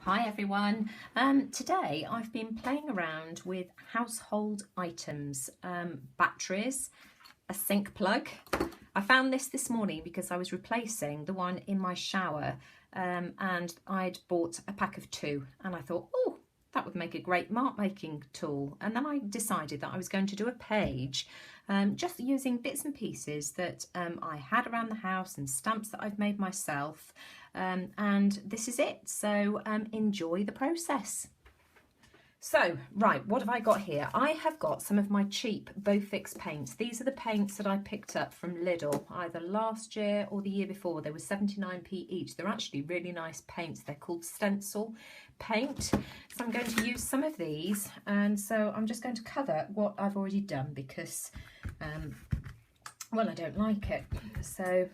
Hi everyone. Today I've been playing around with household items, batteries, a sink plug. I found this morning because I was replacing the one in my shower and I'd bought a pack of 2 and I thought, oh, that would make a great mark making tool. And then I decided that I was going to do a page just using bits and pieces that I had around the house and stamps that I've made myself. And this is it. So enjoy the process. So, right, what have I got here? I have got some of my cheap Bofix paints. These are the paints that I picked up from Lidl, either last year or the year before. They were 79p each. They're actually really nice paints. They're called stencil paint. So I'm going to use some of these. And so I'm just going to cover what I've already done because, well, I don't like it. So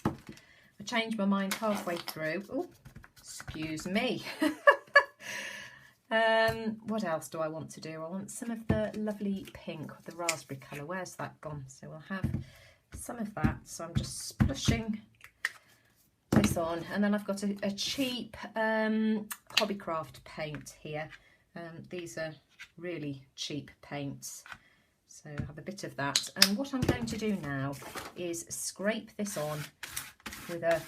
I changed my mind halfway through. Oh, excuse me. What else do I want to do? I want some of the lovely pink with the raspberry colour. Where's that gone? So we'll have some of that. So I'm just splushing this on. And then I've got a cheap Hobbycraft paint here. These are really cheap paints. So I have a bit of that. And what I'm going to do now is scrape this on with a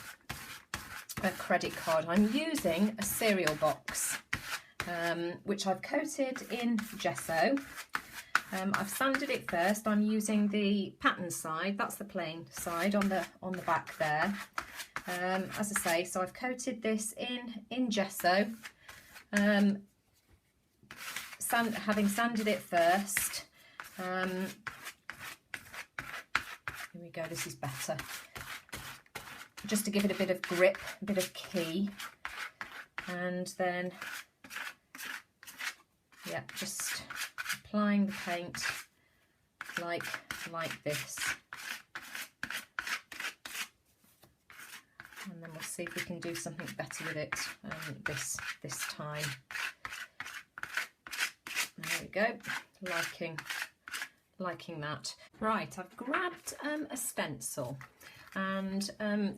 credit card. I'm using a cereal box. Which I've coated in gesso. I've sanded it first. I'm using the pattern side, that's the plain side on the back there. As I say, so I've coated this in gesso. Having sanded it first. Here we go, this is better. Just to give it a bit of grip, a bit of key. And then yeah, just applying the paint like this. And then we'll see if we can do something better with it this time. There we go, liking that. Right, I've grabbed a stencil. And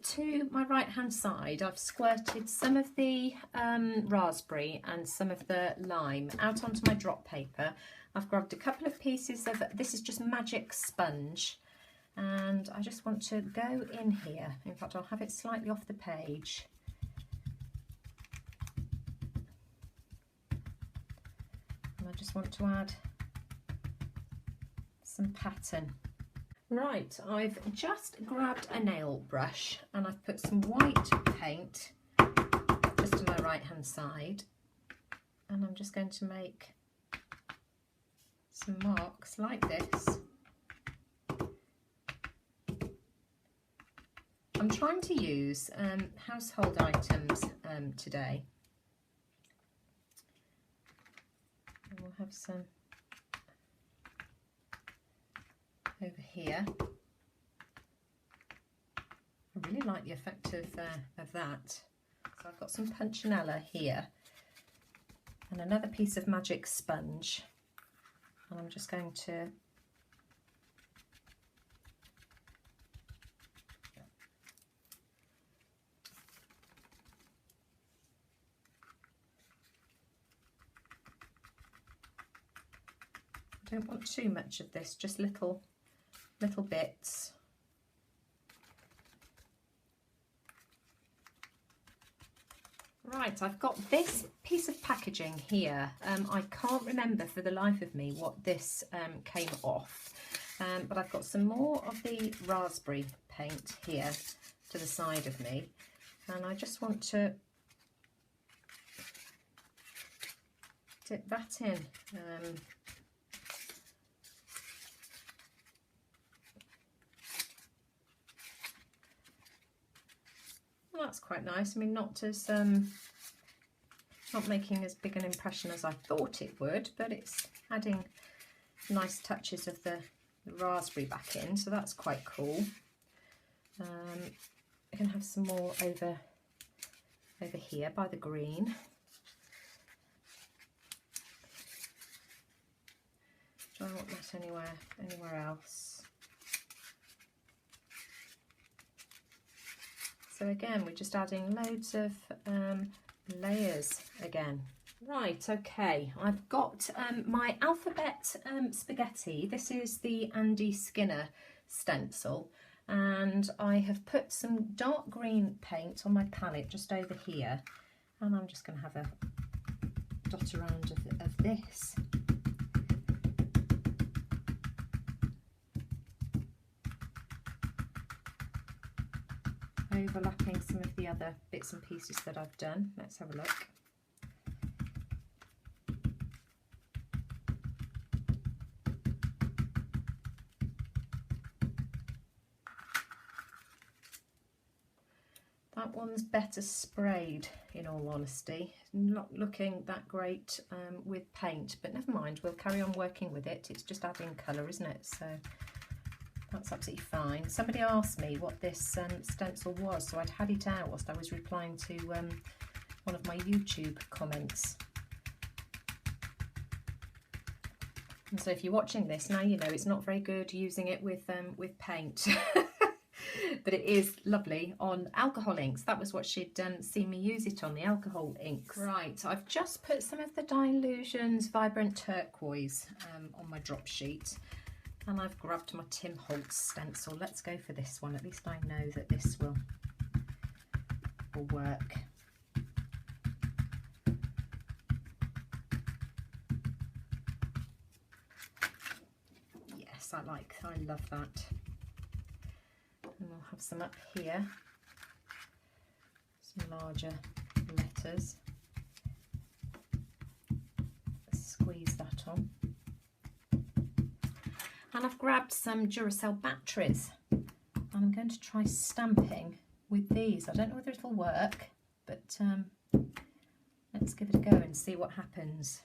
to my right hand side I've squirted some of the raspberry and some of the lime out onto my drop paper. I've grabbed a couple of pieces of, this is just magic sponge, and I just want to go in here. In fact, I'll have it slightly off the page. And I just want to add some pattern. Right, I've just grabbed a nail brush and I've put some white paint just to my right hand side, and I'm just going to make some marks like this. I'm trying to use household items today. And we'll have some over here. I really like the effect of that. So I've got some punchinella here and another piece of magic sponge, and I'm just going to I don't want too much of this, just little bits. Right, I've got this piece of packaging here. I can't remember for the life of me what this came off, but I've got some more of the raspberry paint here to the side of me, and I just want to dip that in. Well, that's quite nice. I mean, not making as big an impression as I thought it would, but it's adding nice touches of the raspberry back in, so that's quite cool. I can have some more over here by the green. Do I want that anywhere else? So again, we're just adding loads of layers again. Right, okay, I've got my alphabet spaghetti. This is the Andy Skinner stencil, and I have put some dark green paint on my palette just over here, and I'm just going to have a dot around of this. Overlapping some of the other bits and pieces that I've done. Let's have a look. That one's better sprayed, in all honesty. Not looking that great with paint, but never mind, we'll carry on working with it. It's just adding colour, isn't it? So that's absolutely fine. Somebody asked me what this stencil was, so I'd had it out whilst I was replying to one of my YouTube comments. And so if you're watching this now, you know it's not very good using it with paint. But it is lovely on alcohol inks. That was what she'd seen me use it on, the alcohol inks. Right, I've just put some of the Dylusions Vibrant Turquoise on my drop sheet. And I've grabbed my Tim Holtz stencil. Let's go for this one. At least I know that this will work. Yes, I love that. And we'll have some up here, some larger letters. Squeeze that on. And I've grabbed some Duracell batteries, and I'm going to try stamping with these. I don't know whether it'll work, but let's give it a go and see what happens.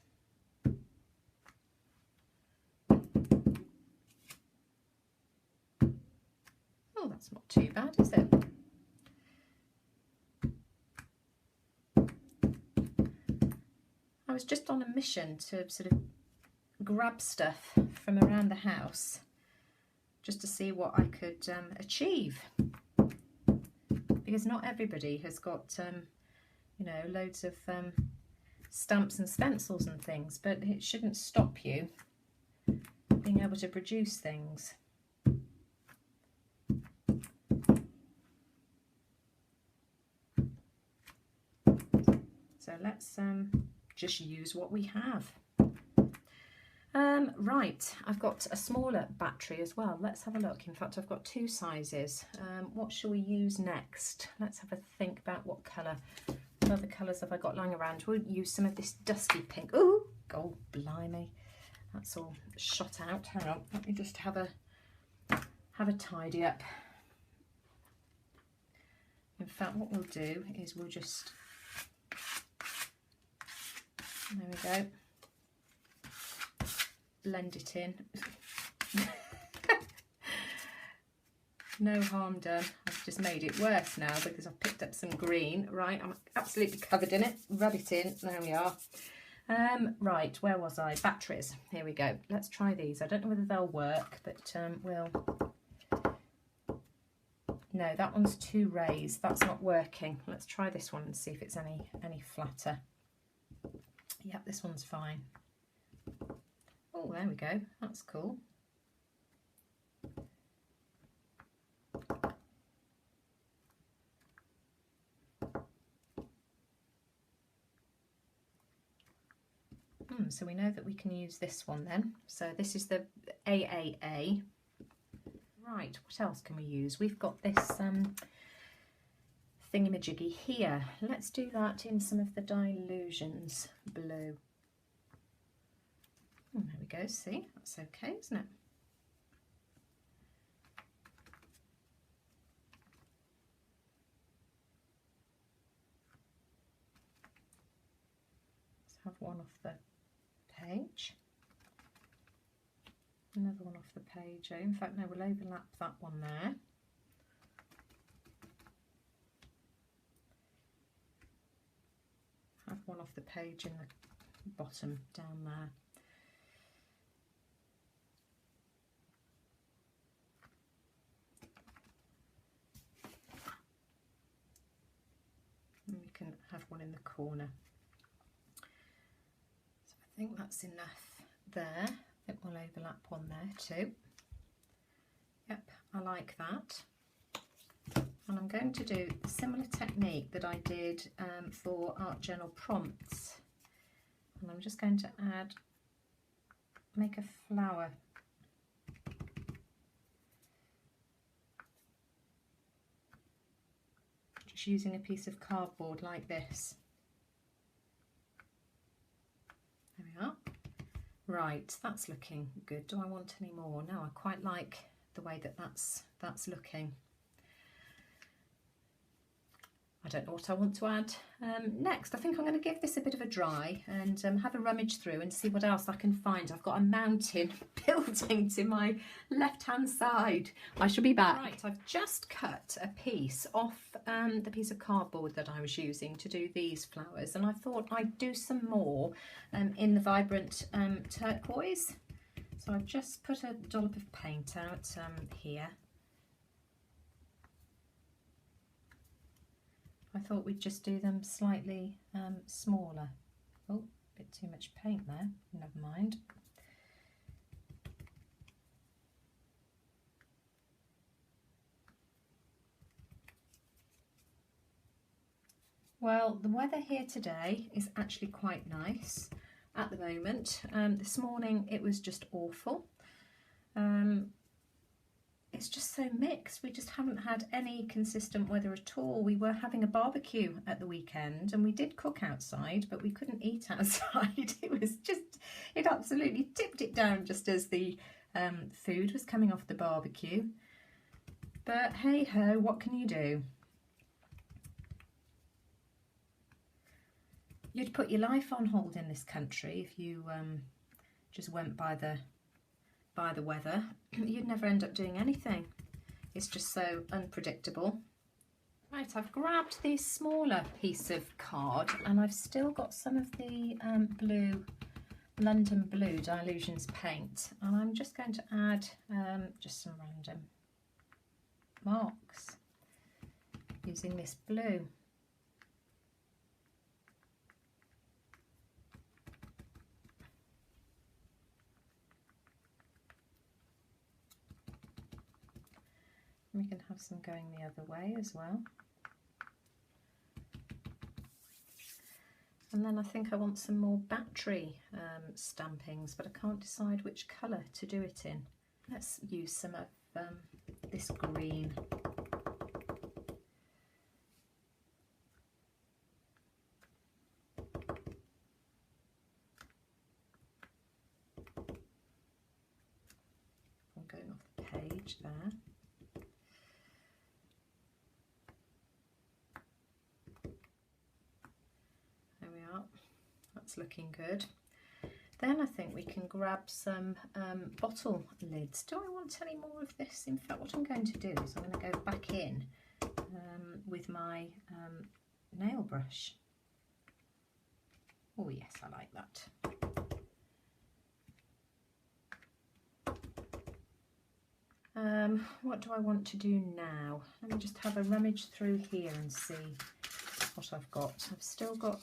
Oh, that's not too bad, is it? I was just on a mission to sort of grab stuff from around the house just to see what I could achieve, because not everybody has got you know, loads of stamps and stencils and things, but it shouldn't stop you being able to produce things. So let's just use what we have. Right, I've got a smaller battery as well. Let's have a look. In fact, I've got two sizes. What shall we use next? Let's have a think about what colour. What other colours have I got lying around? We'll use some of this dusty pink. Ooh, oh, blimey. That's all shot out. Hang on, let me just have a tidy up. In fact, what we'll do is we'll just, there we go, blend it in. No harm done. I've just made it worse now because I've picked up some green. Right, I'm absolutely covered in it. Rub it in. There we are. Right, where was I? Batteries. Here we go. Let's try these. I don't know whether they'll work, but we'll... No, that one's too raised. That's not working. Let's try this one and see if it's any flatter. Yep, this one's fine. Oh, there we go. That's cool. So we know that we can use this one then. So this is the AAA. Right, what else can we use? We've got this thingamajiggy here. Let's do that in some of the Dylusions blue. Oh, there we go. See, that's okay, isn't it? Let's have one off the page. Another one off the page. In fact, no, we'll overlap that one there. Have one off the page in the bottom down there. And we can have one one in the corner. So I think that's enough there. I think we'll overlap one there too. Yep, I like that. And I'm going to do a similar technique that I did for Art Journal prompts. And I'm just going to make a flower. Just using a piece of cardboard like this. There we are. Right, that's looking good. Do I want any more? No, I quite like the way that that's looking. I don't know what I want to add next. I think I'm going to give this a bit of a dry and have a rummage through and see what else I can find. I've got a mountain building to my left hand side. I shall be back. Right, I've just cut a piece off the piece of cardboard that I was using to do these flowers, and I thought I'd do some more in the vibrant turquoise. So I've just put a dollop of paint out here. I thought we'd just do them slightly smaller. Oh, a bit too much paint there, never mind. Well, the weather here today is actually quite nice at the moment. This morning it was just awful. It's just so mixed. We just haven't had any consistent weather at all. We were having a barbecue at the weekend and we did cook outside, but we couldn't eat outside. It absolutely tipped it down just as the food was coming off the barbecue. But hey ho, what can you do? You'd put your life on hold in this country if you just went by the weather. You'd never end up doing anything. It's just so unpredictable. Right, I've grabbed the smaller piece of card and I've still got some of the London Blue Dilutions paint, and I'm just going to add just some random marks using this blue. We can have some going the other way as well. And then I think I want some more battery stampings, but I can't decide which colour to do it in. Let's use some of this green. I'm going off the page there. That's looking good. Then I think we can grab some bottle lids. Do I want any more of this? In fact, what I'm going to do is I'm going to go back in with my nail brush. Oh yes, I like that. What do I want to do now? Let me just have a rummage through here and see what I've got. I've still got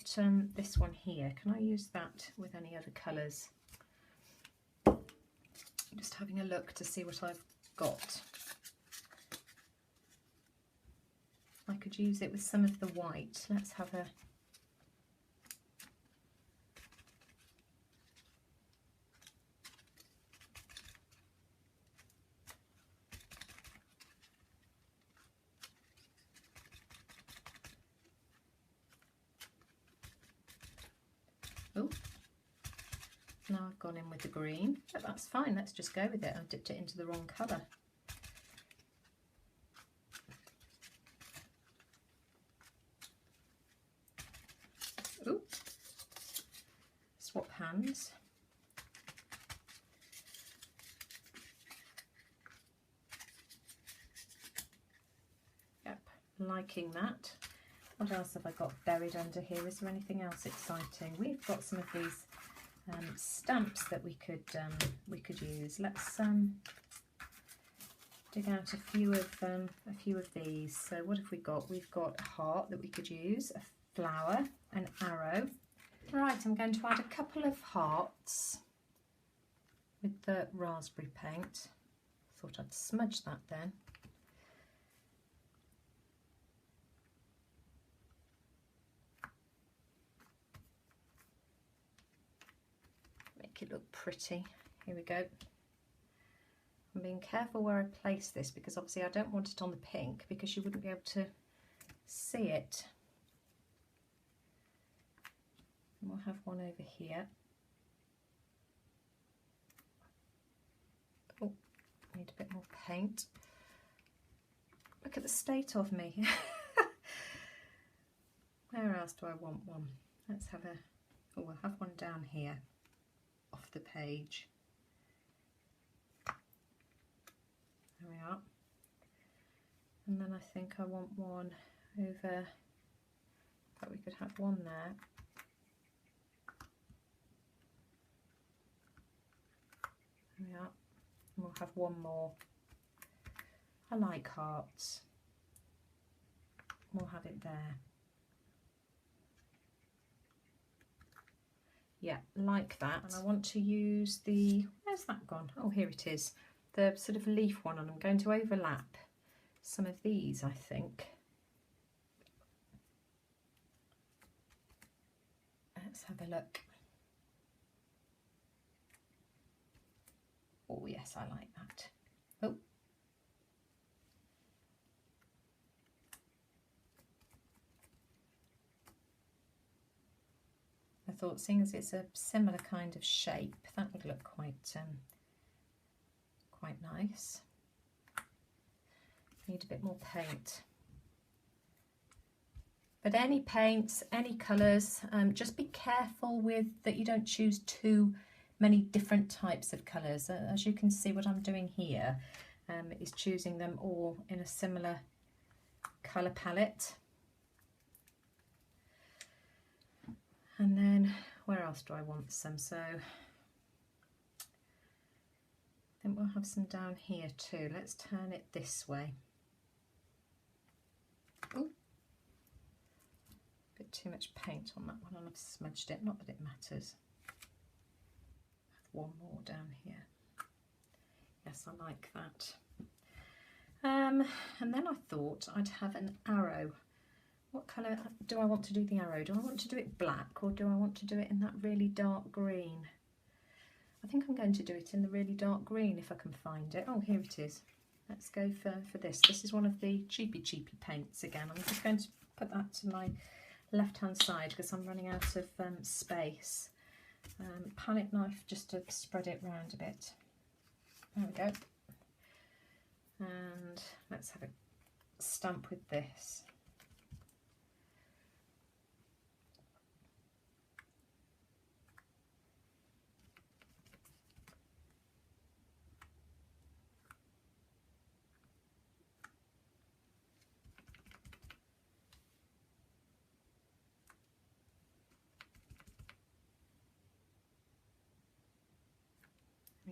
this one here. Can I use that with any other colours? Just having a look to see what I've got. I could use it with some of the white. Let's have a oh, now I've gone in with the green, but that's fine, let's just go with it. I've dipped it into the wrong colour. Ooh, swap hands. Yep, liking that. What else have I got buried under here? Is there anything else exciting? We've got some of these stamps that we could use. Let's dig out a few of these. So what have we got? We've got a heart that we could use, a flower, an arrow. Right, I'm going to add a couple of hearts with the raspberry paint. Thought I'd smudge that then. Make it look pretty. Here we go. I'm being careful where I place this because obviously I don't want it on the pink because you wouldn't be able to see it. And we'll have one over here. Oh, need a bit more paint. Look at the state of me. Where else do I want one? Let's have a, oh, we'll have one down here off the page. There we are. And then I think I want one over, but we could have one there. There we are. And we'll have one more. I like hearts. We'll have it there. Yeah, like that. And I want to use the, where's that gone? Oh, here it is. The sort of leaf one, and I'm going to overlap some of these, I think. Let's have a look. Oh yes, I like that. Oh. I thought, seeing as it's a similar kind of shape, that would look quite nice. Need a bit more paint. But any paints, any colours, just be careful with that you don't choose too many different types of colours. As you can see, what I'm doing here is choosing them all in a similar colour palette. And then where else do I want some? So I think we'll have some down here too. Let's turn it this way. Ooh. Bit too much paint on that one, and I've smudged it, not that it matters. One more down here. Yes, I like that. And then I thought I'd have an arrow. What colour do I want to do the arrow? Do I want to do it black, or do I want to do it in that really dark green? I think I'm going to do it in the really dark green if I can find it. Oh, here it is. Let's go for this. This is one of the cheapy paints again. I'm just going to put that to my left hand side because I'm running out of space. Palette knife just to spread it round a bit. There we go. And let's have a stamp with this.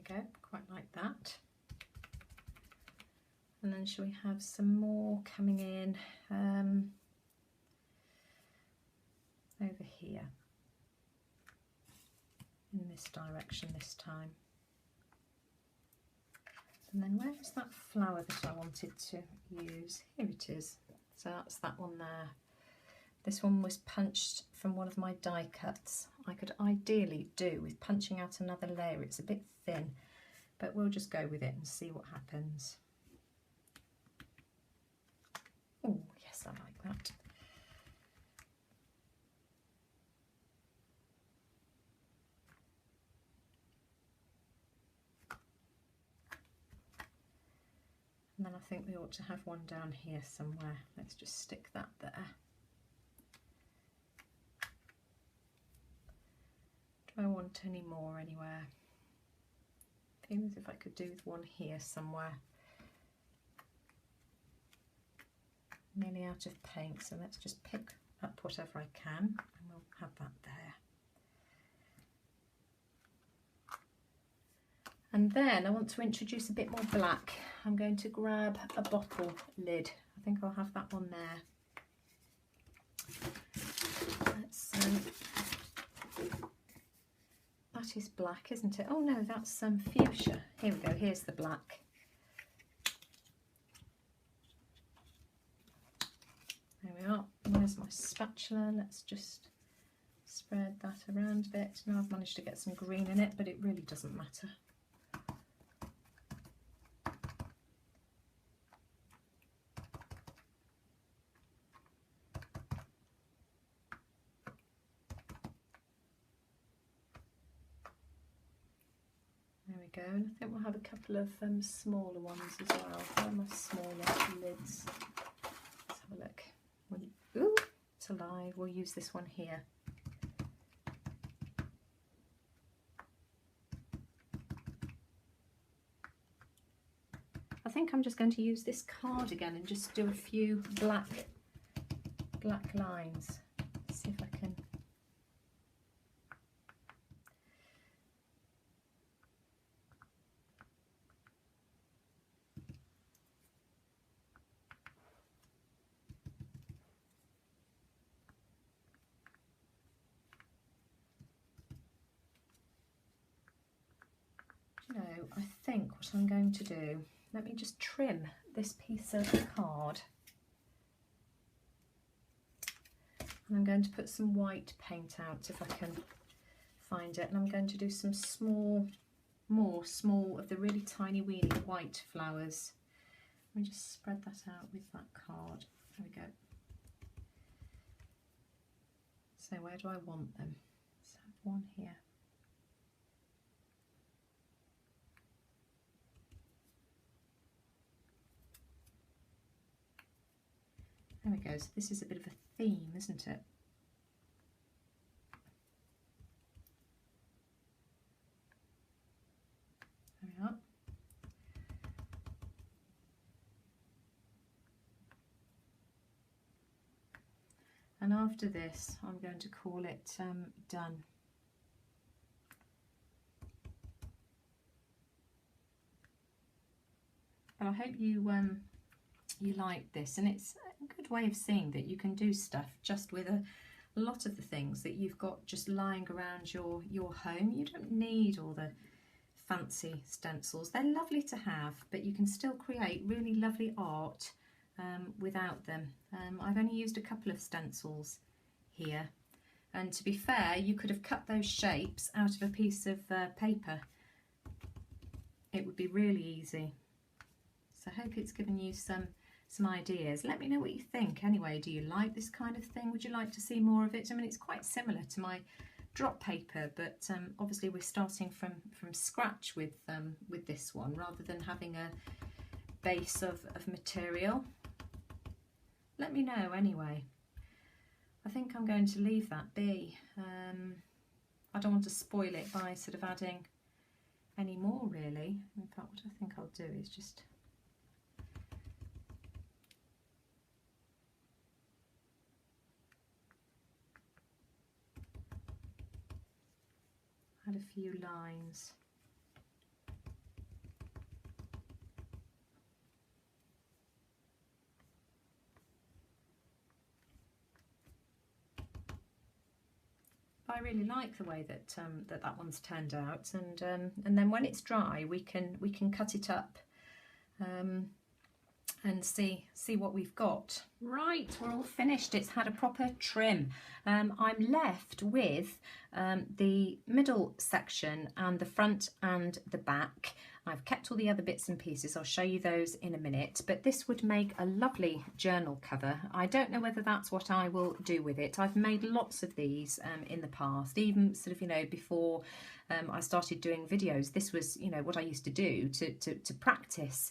Go, quite like that. And then shall we have some more coming in over here in this direction this time. And then where's that flower that I wanted to use? Here it is. So that's that one there. This one was punched from one of my die cuts. I could ideally do with punching out another layer. It's a bit thin, but we'll just go with it and see what happens. Oh, yes, I like that. And then I think we ought to have one down here somewhere. Let's just stick that there. Do I want any more anywhere? Feels as if I could do with one here somewhere. Nearly out of paint, so let's just pick up whatever I can and we'll have that there. And then I want to introduce a bit more black. I'm going to grab a bottle lid. I think I'll have that one there. That is black, isn't it? Oh no, that's some fuchsia. Here we go, here's the black. There we are. There's my spatula. Let's just spread that around a bit. Now I've managed to get some green in it, but it really doesn't matter. There we go, and I think we'll have a couple of smaller ones as well. Where are my smaller lids? Let's have a look. Ooh, it's alive. We'll use this one here. I think I'm just going to use this card again and just do a few black lines. See if I can. You know, I think what I'm going to do, let me just trim this piece of card. And I'm going to put some white paint out if I can find it. And I'm going to do some more small of the really tiny weeny white flowers. Let me just spread that out with that card. There we go. So where do I want them? Let's have one here. There we go, so this is a bit of a theme, isn't it? There we are. And after this, I'm going to call it done. But I hope you like this, and it's a good way of seeing that you can do stuff just with a lot of the things that you've got just lying around your home. You don't need all the fancy stencils. They're lovely to have, but you can still create really lovely art without them. I've only used a couple of stencils here, and to be fair, you could have cut those shapes out of a piece of paper. It would be really easy. So I hope it's given you some ideas. Let me know what you think anyway. Do you like this kind of thing? Would you like to see more of it? I mean, it's quite similar to my drop paper, but obviously we're starting from scratch with this one rather than having a base of material. Let me know anyway. I think I'm going to leave that be. I don't want to spoil it by sort of adding any more really. In fact, what I think I'll do is just add a few lines. I really like the way that that one's turned out, and then when it's dry, we can cut it up and see what we've got. Right, we're all finished. It's had a proper trim. I'm left with the middle section and the front and the back. I've kept all the other bits and pieces. I'll show you those in a minute, but this would make a lovely journal cover. I don't know whether that's what I will do with it. I've made lots of these in the past, even sort of, you know, before I started doing videos. This was, you know, what I used to do to practice.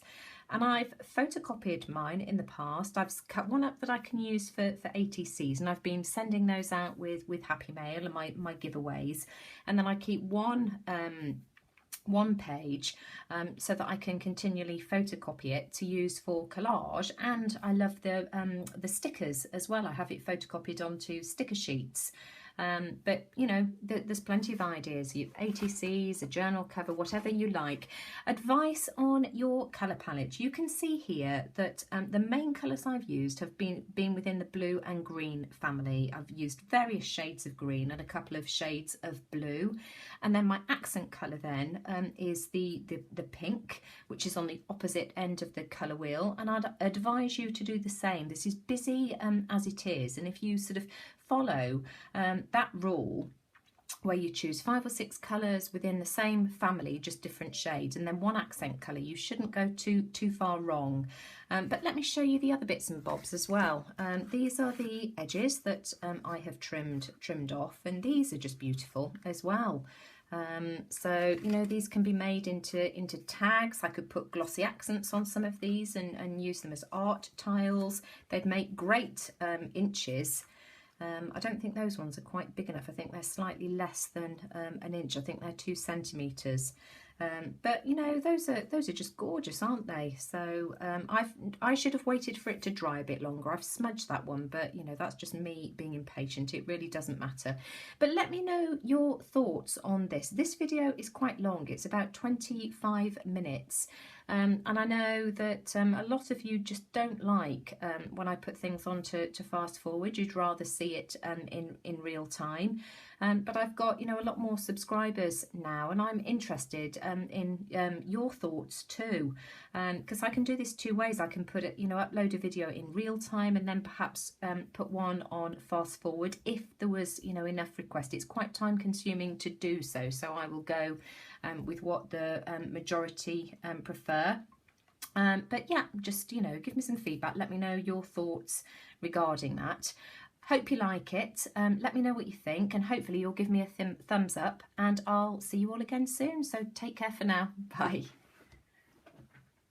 And I've photocopied mine in the past. I've cut one up that I can use for ATCs, and I've been sending those out with Happy Mail and my giveaways. And then I keep one page so that I can continually photocopy it to use for collage. And I love the stickers as well. I have it photocopied onto sticker sheets. But you know, there's plenty of ideas. You ATCs, a journal cover, whatever you like. Advice on your colour palette. You can see here that the main colours I've used have been within the blue and green family. I've used various shades of green and a couple of shades of blue, and then my accent colour then is the pink, which is on the opposite end of the colour wheel, and I'd advise you to do the same. This is busy as it is, and if you sort of follow that rule where you choose 5 or 6 colours within the same family, just different shades, and then one accent colour, you shouldn't go too far wrong. But let me show you the other bits and bobs as well. These are the edges that I have trimmed off, and these are just beautiful as well. So you know, these can be made into tags. I could put glossy accents on some of these and use them as art tiles. They'd make great inches. I don't think those ones are quite big enough. I think they're slightly less than an inch. I think they're 2 centimetres. But you know, those are just gorgeous, aren't they? So I should have waited for it to dry a bit longer. I've smudged that one, but you know, that's just me being impatient. It really doesn't matter. But let me know your thoughts on this. This video is quite long. It's about 25 minutes. And I know that a lot of you just don't like when I put things on to fast forward. You'd rather see it in real time. But I've got, you know, a lot more subscribers now, and I'm interested in your thoughts too, because I can do this 2 ways. I can put it, you know, upload a video in real time and then perhaps put one on fast forward if there was, you know, enough request. It's quite time consuming to do so, so I will go with what the majority prefer. But yeah, just, you know, give me some feedback. Let me know your thoughts regarding that. Hope you like it. Let me know what you think, and hopefully you'll give me a thumbs up, and I'll see you all again soon. So take care for now. Bye.